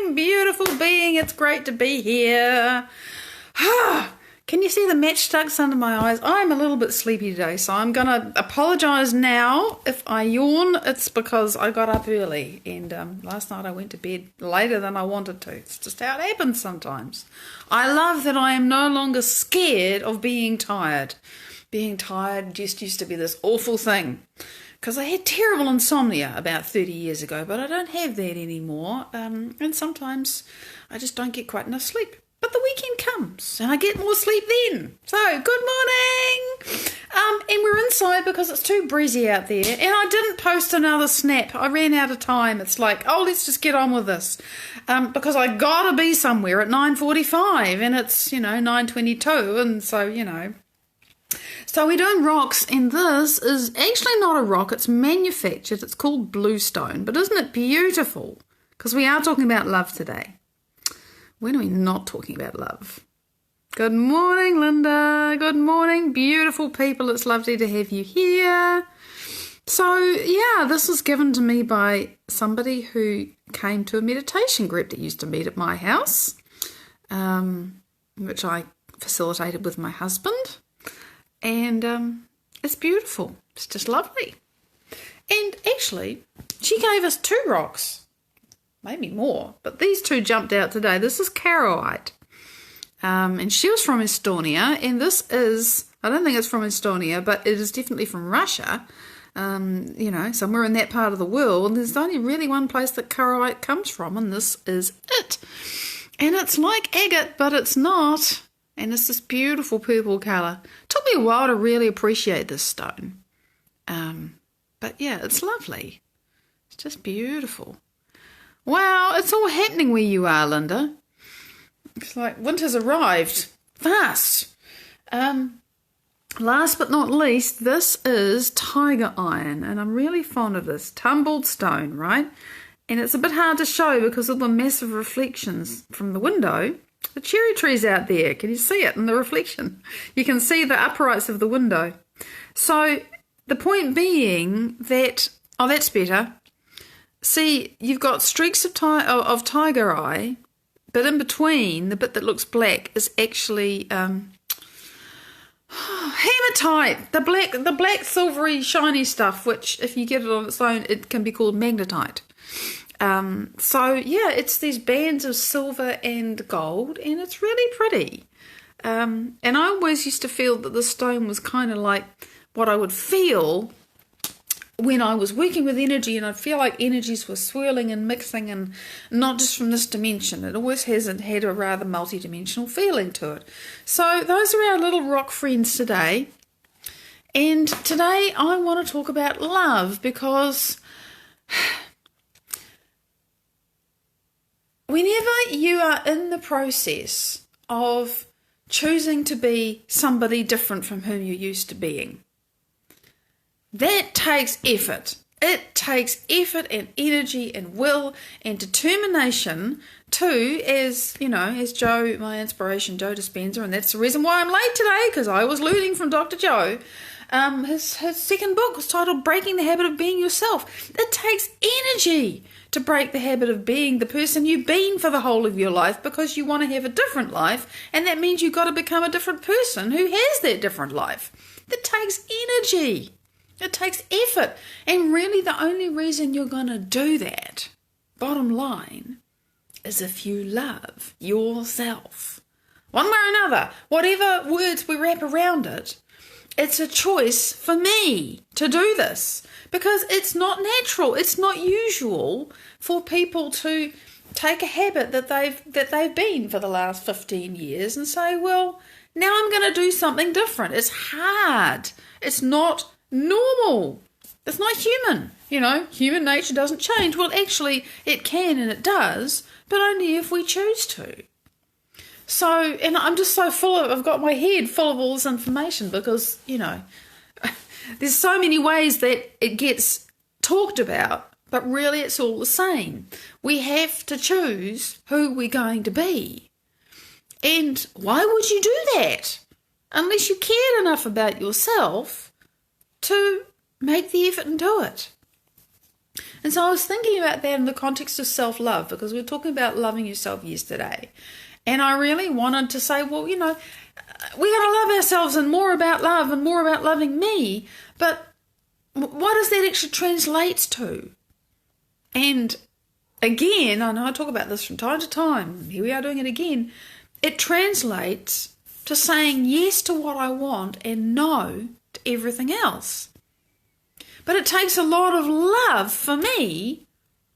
morning, beautiful being. It's great to be here. Can you see the matchsticks under my eyes? I'm a little bit sleepy today, so I'm going to apologise now. If I yawn, it's because I got up early, and last night I went to bed later than I wanted to. It's just how it happens sometimes. I love that I am no longer scared of being tired. Being tired just used to be this awful thing, because I had terrible insomnia about 30 years ago, but I don't have that anymore, and sometimes I just don't get quite enough sleep. But the weekend comes, and I get more sleep then. So, good morning! And we're inside because it's too breezy out there, and I didn't post another snap. I ran out of time. It's like, let's just get on with this, because I gotta be somewhere at 9:45, and it's, 9:22, and so, So we're doing rocks, and this is actually not a rock. It's manufactured. It's called bluestone, but isn't it beautiful? Because we are talking about love today. When are we not talking about love? Good morning, Linda. Good morning, beautiful people. It's lovely to have you here. So, yeah, this was given to me by somebody who came to a meditation group that used to meet at my house, which I facilitated with my husband. And it's beautiful. It's just lovely. And actually, she gave us 2 rocks. Maybe more, but these 2 jumped out today. This is Caroite, and she was from Estonia, and this is, I don't think it's from Estonia, but it is definitely from Russia, somewhere in that part of the world, and there's only really one place that Caroite comes from, and this is it. And it's like agate, but it's not, and it's this beautiful purple colour. It took me a while to really appreciate this stone, but yeah, it's lovely. It's just beautiful. Wow, it's all happening where you are, Linda. It's like winter's arrived fast. Last but not least, this is tiger iron, and I'm really fond of this. Tumbled stone, right? And it's a bit hard to show because of the massive reflections from the window. The cherry tree's out there. Can you see it in the reflection? You can see the uprights of the window. So the point being that, that's better. See, you've got streaks of tiger eye, but in between, the bit that looks black is actually hematite, the black silvery shiny stuff, which if you get it on its own, it can be called magnetite. So yeah, it's these bands of silver and gold, and it's really pretty. And I always used to feel that the stone was kind of like what I would feel when I was working with energy, and I'd feel like energies were swirling and mixing, and not just from this dimension. It always hasn't had a rather multi-dimensional feeling to it. So those are our little rock friends today. And today I want to talk about love, because whenever you are in the process of choosing to be somebody different from whom you're used to being, that takes effort. It takes effort and energy and will and determination to, as Joe, my inspiration, Joe Dispenza, and that's the reason why I'm late today, because I was learning from Dr. Joe. His second book was titled Breaking the Habit of Being Yourself. It takes energy to break the habit of being the person you've been for the whole of your life, because you want to have a different life, and that means you've got to become a different person who has that different life. It takes energy. It takes effort, and really the only reason you're going to do that, bottom line, is if you love yourself. One way or another, whatever words we wrap around it, it's a choice for me to do this, because it's not natural, it's not usual for people to take a habit that they've been for the last 15 years and say, well, now I'm going to do something different. It's hard. It's not normal. It's not human. Human nature doesn't change. Well, actually, it can and it does, but only if we choose to. So, and I'm just so I've got my head full of all this information, because, there's so many ways that it gets talked about, but really it's all the same. We have to choose who we're going to be. And why would you do that? Unless you cared enough about yourself to make the effort and do it. And so I was thinking about that in the context of self-love, because we were talking about loving yourself yesterday. And I really wanted to say, well, we got to love ourselves, and more about love and more about loving me. But what does that actually translate to? And again, I know I talk about this from time to time. Here we are doing it again. It translates to saying yes to what I want and no to everything else. But it takes a lot of love for me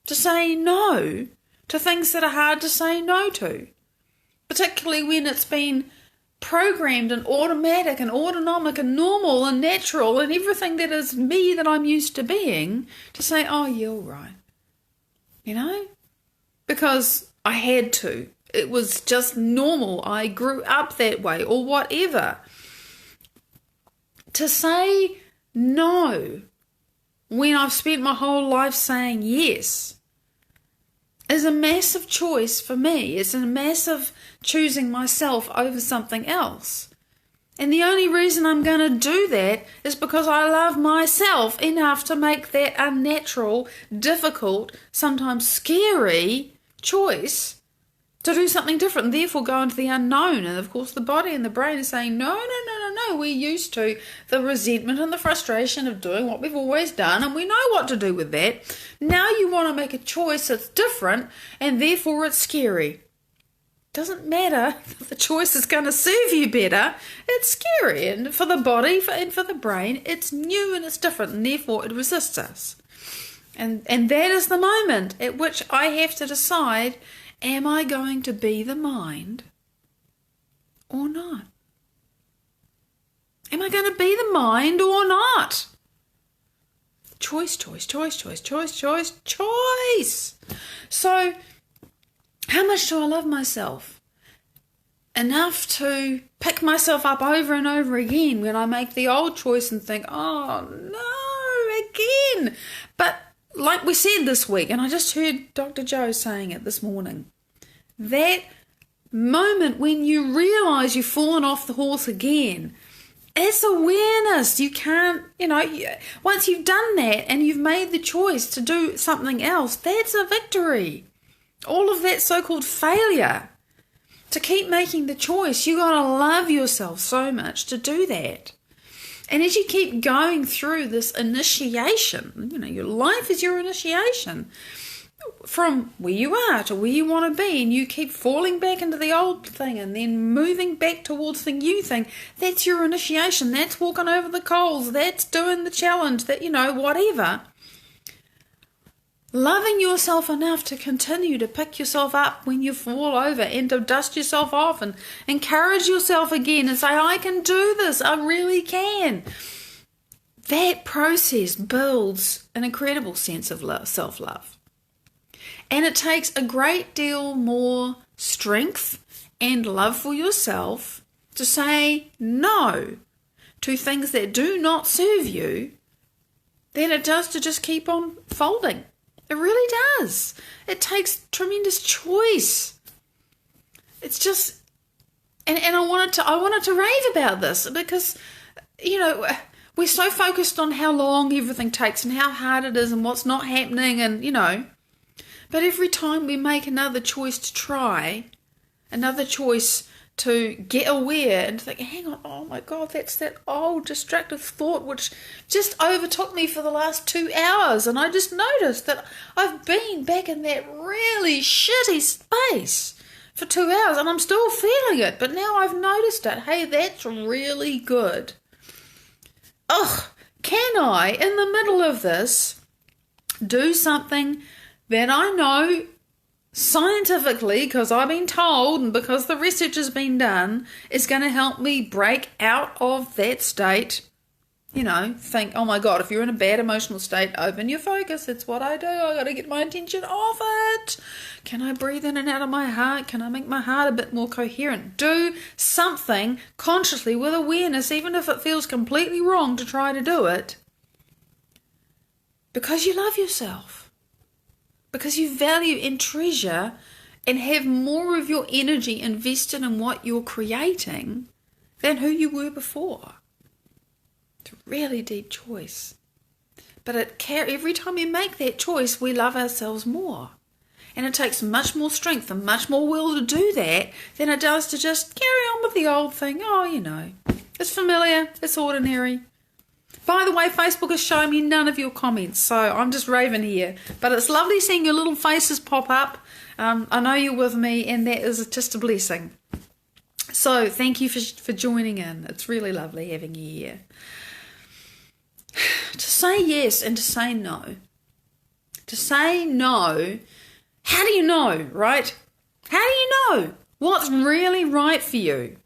to say no to things that are hard to say no to, particularly when it's been programmed and automatic and autonomic and normal and natural and everything that is me that I'm used to being, to say, oh, yeah, all right, because I had to. It was just normal. I grew up that way or whatever. To say no when I've spent my whole life saying yes is a massive choice for me. It's a massive choosing myself over something else. And the only reason I'm going to do that is because I love myself enough to make that unnatural, difficult, sometimes scary choice to do something different, and therefore go into the unknown. And of course the body and the brain are saying, no, we're used to the resentment and the frustration of doing what we've always done, and we know what to do with that. Now you want to make a choice that's different, and therefore it's scary. Doesn't matter if the choice is going to serve you better. It's scary, and for the body and for the brain, it's new and it's different, and therefore it resists us. And that is the moment at which I have to decide, am I going to be the mind or not? Am I going to be the mind or not? Choice. So, how much do I love myself? Enough to pick myself up over and over again when I make the old choice and think, oh no, again. But like we said this week, and I just heard Dr. Joe saying it this morning, that moment when you realise you've fallen off the horse again, it's awareness. You can't, once you've done that and you've made the choice to do something else, that's a victory. All of that so-called failure, to keep making the choice, you got to love yourself so much to do that. And as you keep going through this initiation, your life is your initiation from where you are to where you want to be, and you keep falling back into the old thing and then moving back towards the new thing. That's your initiation. That's walking over the coals. That's doing the challenge. That, whatever. Loving yourself enough to continue to pick yourself up when you fall over and to dust yourself off and encourage yourself again and say, I can do this. I really can. That process builds an incredible sense of self-love. And it takes a great deal more strength and love for yourself to say no to things that do not serve you than it does to just keep on folding. It really does. It takes tremendous choice. It's just, and I wanted to rave about this because, we're so focused on how long everything takes and how hard it is and what's not happening and, but every time we make another choice to try, another choice to get aware and think, hang on, oh my God, that's that old destructive thought which just overtook me for the last 2 hours, and I just noticed that I've been back in that really shitty space for 2 hours and I'm still feeling it, but now I've noticed it. Hey, that's really good. Ugh, can I, in the middle of this, do something that I know scientifically, because I've been told and because the research has been done, is going to help me break out of that state? Think, oh my God, if you're in a bad emotional state, open your focus. It's what I do. I got to get my attention off it. Can I breathe in and out of my heart? Can I make my heart a bit more coherent? Do something consciously with awareness, even if it feels completely wrong to try to do it, because you love yourself. Because you value and treasure and have more of your energy invested in what you're creating than who you were before. It's a really deep choice. But every time we make that choice, we love ourselves more. And it takes much more strength and much more will to do that than it does to just carry on with the old thing. Oh, it's familiar, it's ordinary. By the way, Facebook is showing me none of your comments, so I'm just raving here. But it's lovely seeing your little faces pop up. I know you're with me, and that is just a blessing. So thank you for joining in. It's really lovely having you here. To say yes and to say no. To say no, how do you know, right? How do you know what's really right for you?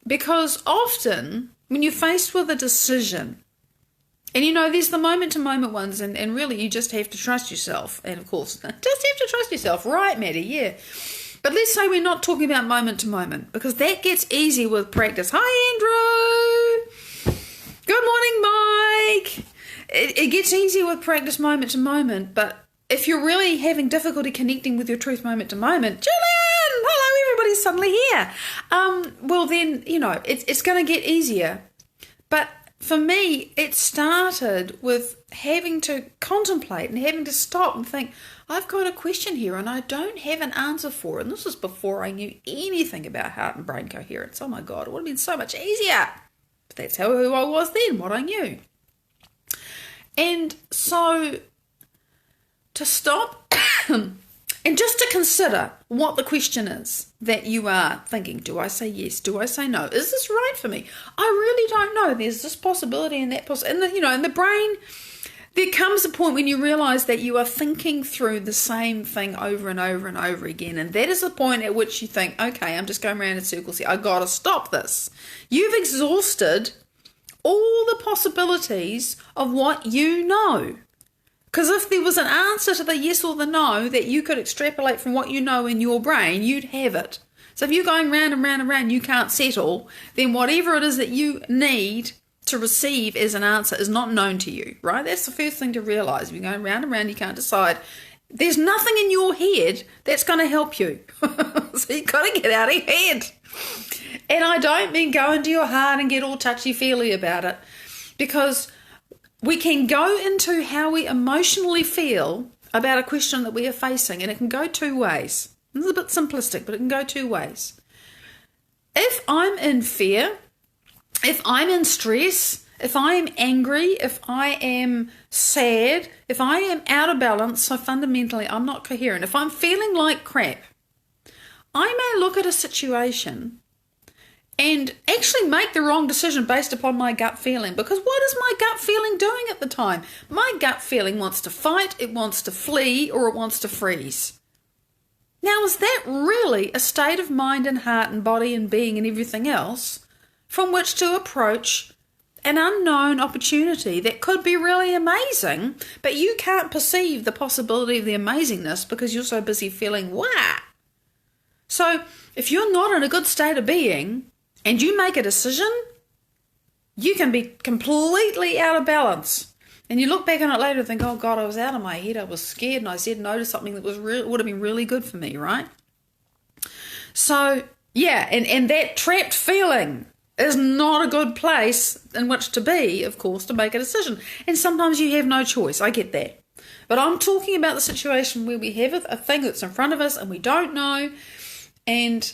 Because often when you're faced with a decision, and there's the moment-to-moment ones, and really you just have to trust yourself. And of course, just have to trust yourself, right, Maddie? Yeah. But let's say we're not talking about moment-to-moment, because that gets easy with practice. Hi, Andrew. Good morning, Mike. It gets easy with practice moment-to-moment, but if you're really having difficulty connecting with your truth moment-to-moment, Julian, hello, everybody's suddenly here. Well then, it's going to get easier. But for me, it started with having to contemplate and having to stop and think, I've got a question here and I don't have an answer for it. And this was before I knew anything about heart and brain coherence. Oh my God, it would have been so much easier. But that's who I was then, what I knew. And so to stop and just to consider what the question is that you are thinking. Do I say yes? Do I say no? Is this right for me? I really don't know. There's this possibility and that possibility. And in the brain, there comes a point when you realize that you are thinking through the same thing over and over and over again. And that is the point at which you think, okay, I'm just going around in circles here. I got to stop this. You've exhausted all the possibilities of what you know. Because if there was an answer to the yes or the no that you could extrapolate from what you know in your brain, you'd have it. So if you're going round and round and round, you can't settle, then whatever it is that you need to receive as an answer is not known to you, right? That's the first thing to realise. If you're going round and round, you can't decide. There's nothing in your head that's going to help you. So you've got to get out of your head. And I don't mean go into your heart and get all touchy-feely about it, because we can go into how we emotionally feel about a question that we are facing, and it can go two ways. This is a bit simplistic, but it can go two ways. If I'm in fear, if I'm in stress, if I am angry, if I am sad, if I am out of balance, so fundamentally I'm not coherent, if I'm feeling like crap, I may look at a situation and actually make the wrong decision based upon my gut feeling. Because what is my gut feeling doing at the time? My gut feeling wants to fight, it wants to flee, or it wants to freeze. Now, is that really a state of mind and heart and body and being and everything else from which to approach an unknown opportunity that could be really amazing, but you can't perceive the possibility of the amazingness because you're so busy feeling wah? So if you're not in a good state of being and you make a decision, you can be completely out of balance. And you look back on it later and think, oh God, I was out of my head. I was scared and I said no to something that would have been really good for me, right? So, yeah, and that trapped feeling is not a good place in which to be, of course, to make a decision. And sometimes you have no choice. I get that. But I'm talking about the situation where we have a thing that's in front of us and we don't know. And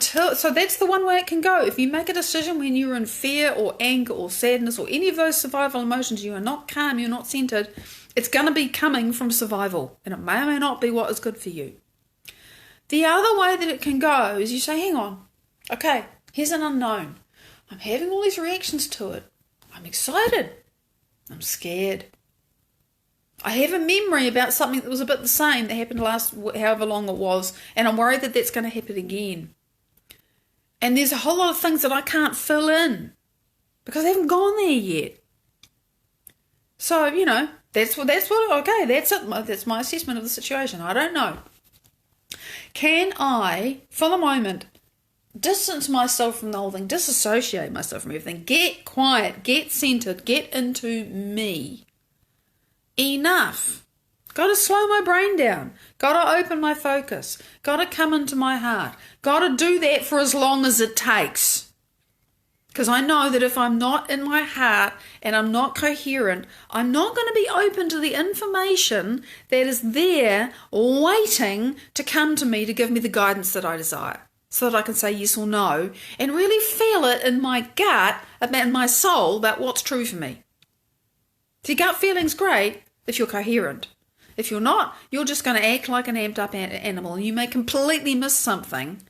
so that's the one way it can go. If you make a decision when you're in fear or anger or sadness or any of those survival emotions, you are not calm, you're not centered, it's going to be coming from survival, and it may or may not be what is good for you. The other way that it can go is you say, hang on, okay, here's an unknown. I'm having all these reactions to it. I'm excited. I'm scared. I have a memory about something that was a bit the same that happened last however long it was, and I'm worried that that's going to happen again. And there's a whole lot of things that I can't fill in because I haven't gone there yet. So, that's it. That's my assessment of the situation. I don't know. Can I, for the moment, distance myself from the whole thing, disassociate myself from everything, get quiet, get centered, get into me? Enough. Got to slow my brain down. Got to open my focus. Got to come into my heart. Got to do that for as long as it takes. Because I know that if I'm not in my heart and I'm not coherent, I'm not going to be open to the information that is there waiting to come to me to give me the guidance that I desire, so that I can say yes or no and really feel it in my gut, in my soul, about what's true for me. See, gut feeling's great if you're coherent. If you're not, you're just going to act like an amped up animal, and you may completely miss something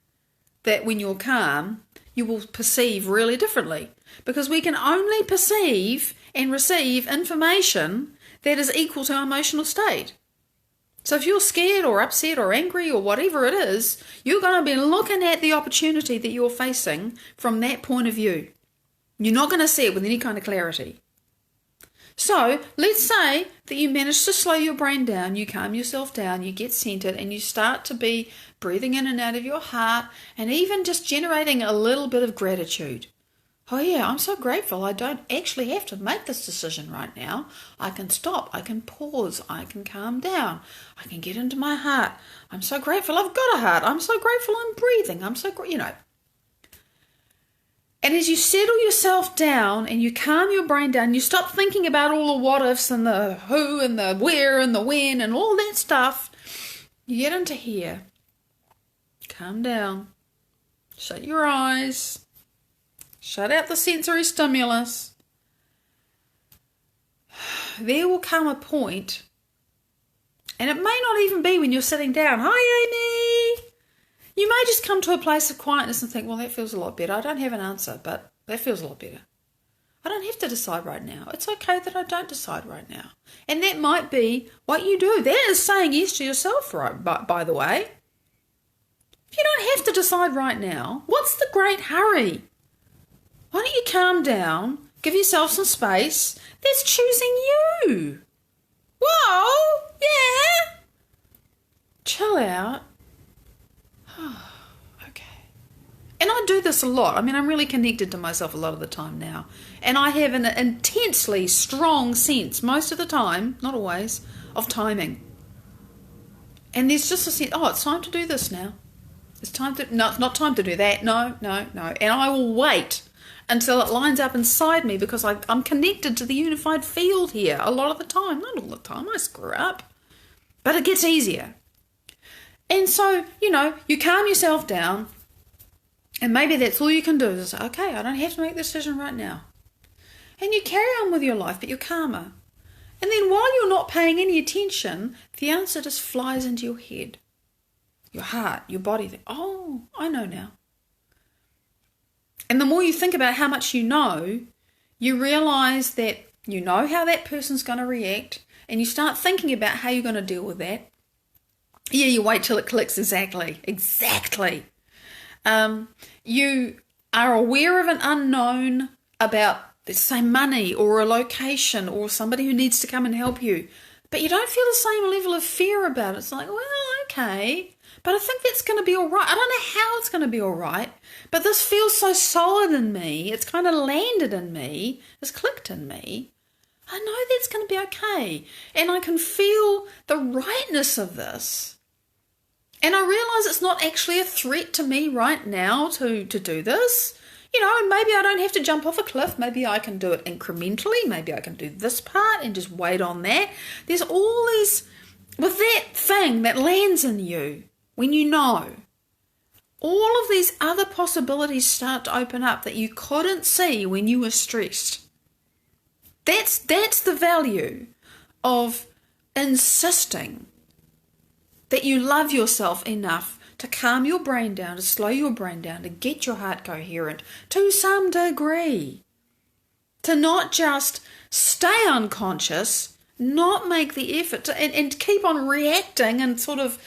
that when you're calm, you will perceive really differently, because we can only perceive and receive information that is equal to our emotional state. So if you're scared or upset or angry or whatever it is, you're going to be looking at the opportunity that you're facing from that point of view. You're not going to see it with any kind of clarity. So let's say that you manage to slow your brain down, you calm yourself down, you get centered, and you start to be breathing in and out of your heart, and even just generating a little bit of gratitude. Oh yeah, I'm so grateful I don't actually have to make this decision right now. I can stop, I can pause, I can calm down, I can get into my heart. I'm so grateful I've got a heart. I'm so grateful I'm breathing. I'm so grateful, And as you settle yourself down and you calm your brain down, you stop thinking about all the what ifs and the who and the where and the when and all that stuff, you get into here. Calm down. Shut your eyes. Shut out the sensory stimulus. There will come a point, and it may not even be when you're sitting down. Hi, Amy. You may just come to a place of quietness and think, well, that feels a lot better. I don't have an answer, but that feels a lot better. I don't have to decide right now. It's okay that I don't decide right now. And that might be what you do. That is saying yes to yourself, right? By the way. If you don't have to decide right now, what's the great hurry? Why don't you calm down, give yourself some space? That's choosing you. Whoa, yeah. Chill out. Okay. And I do this a lot. I mean, I'm really connected to myself a lot of the time now. And I have an intensely strong sense, most of the time, not always, of timing. And there's just a sense, it's time to do this now. It's time to, no, it's not time to do that. No. And I will wait until it lines up inside me, because I'm connected to the unified field here a lot of the time. Not all the time, I screw up. But it gets easier. And so, you calm yourself down, and maybe that's all you can do is say, okay, I don't have to make this decision right now. And you carry on with your life, but you're calmer. And then while you're not paying any attention, the answer just flies into your head, your heart, your body. Oh, I know now. And the more you think about how much you know, you realise that you know how that person's going to react, and you start thinking about how you're going to deal with that. Yeah, you wait till it clicks. Exactly. You are aware of an unknown about, let's say, money or a location or somebody who needs to come and help you, but you don't feel the same level of fear about it. It's like, well, okay, but I think that's going to be all right. I don't know how it's going to be all right, but this feels so solid in me. It's kind of landed in me. It's clicked in me. I know that's going to be okay, and I can feel the rightness of this. And I realise it's not actually a threat to me right now to do this. And maybe I don't have to jump off a cliff. Maybe I can do it incrementally. Maybe I can do this part and just wait on that. There's all these, with that thing that lands in you, when you know, all of these other possibilities start to open up that you couldn't see when you were stressed. That's the value of insisting that you love yourself enough to calm your brain down, to slow your brain down, to get your heart coherent to some degree. To not just stay unconscious, not make the effort to, and keep on reacting and sort of,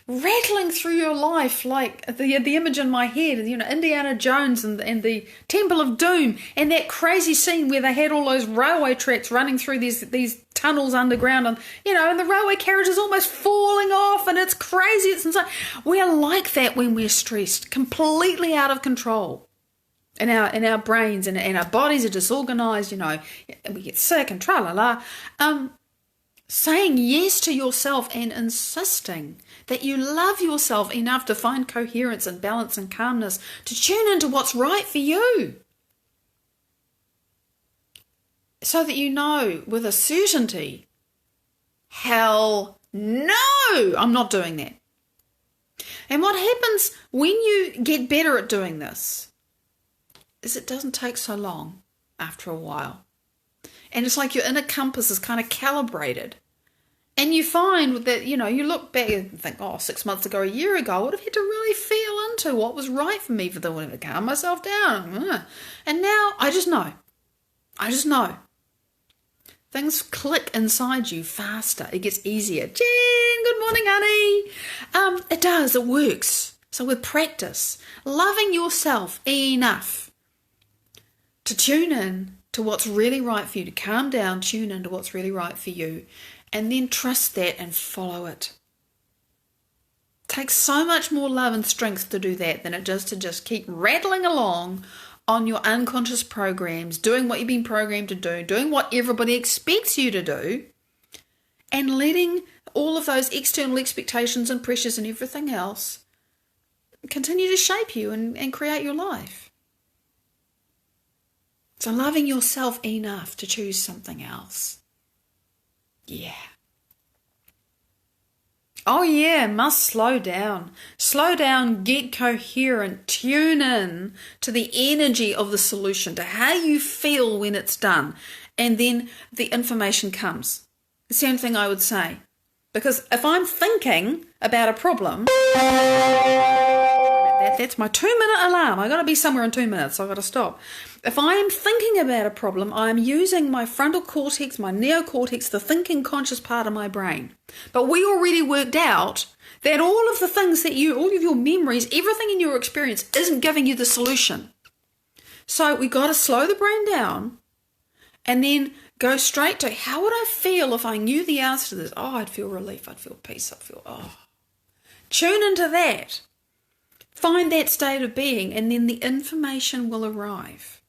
rattling through your life like the image in my head, Indiana Jones and the Temple of Doom, and that crazy scene where they had all those railway tracks running through these tunnels underground, and and the railway carriage is almost falling off, and it's crazy. It's insane. We're like that when we're stressed, completely out of control. And our brains and our bodies are disorganized, we get sick and tra-la-la. saying yes to yourself and insisting that you love yourself enough to find coherence and balance and calmness to tune into what's right for you. So that you know with a certainty, hell no, I'm not doing that. And what happens when you get better at doing this is it doesn't take so long after a while. And it's like your inner compass is kind of calibrated. And you find that, you look back and think, 6 months ago, a year ago, I would have had to really feel into what was right for me for the to calm myself down. And now I just know. Things click inside you faster. It gets easier. Jen, good morning, honey. It does. It works. So with practice, loving yourself enough to tune in to what's really right for you, to calm down, tune into what's really right for you, and then trust that and follow it. It takes so much more love and strength to do that than it does to just keep rattling along on your unconscious programs, doing what you've been programmed to do, doing what everybody expects you to do, and letting all of those external expectations and pressures and everything else continue to shape you and create your life. So loving yourself enough to choose something else. Yeah. Oh yeah, must slow down. Slow down, get coherent, tune in to the energy of the solution, to how you feel when it's done. And then the information comes. It's the only thing I would say. Because if I'm thinking about a problem, that's my 2-minute alarm. I've got to be somewhere in 2 minutes, so I've got to stop. If I am thinking about a problem, I am using my frontal cortex, my neocortex, the thinking conscious part of my brain. But we already worked out that all of the things that all of your memories, everything in your experience isn't giving you the solution. So we got to slow the brain down and then go straight to how would I feel if I knew the answer to this? Oh, I'd feel relief. I'd feel peace. Tune into that. Find that state of being, and then the information will arrive.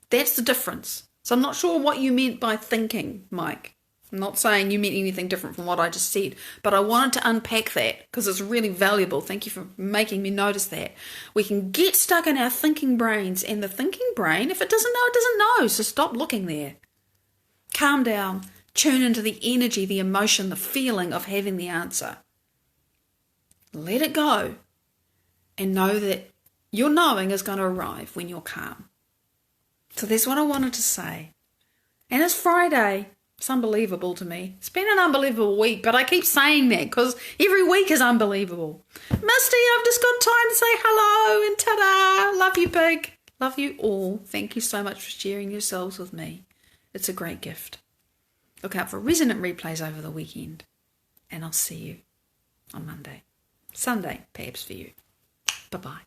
That's the difference. So I'm not sure what you meant by thinking, Mike. I'm not saying you meant anything different from what I just said, but I wanted to unpack that because it's really valuable. Thank you for making me notice that. We can get stuck in our thinking brains, and the thinking brain, if it doesn't know, it doesn't know. So stop looking there. Calm down. Tune into the energy, the emotion, the feeling of having the answer. Let it go. And know that your knowing is going to arrive when you're calm. So that's what I wanted to say. And it's Friday. It's unbelievable to me. It's been an unbelievable week, but I keep saying that because every week is unbelievable. Misty, I've just got time to say hello and ta-da. Love you, pig. Love you all. Thank you so much for sharing yourselves with me. It's a great gift. Look out for resonant replays over the weekend. And I'll see you on Monday. Sunday, perhaps for you. Bye-bye.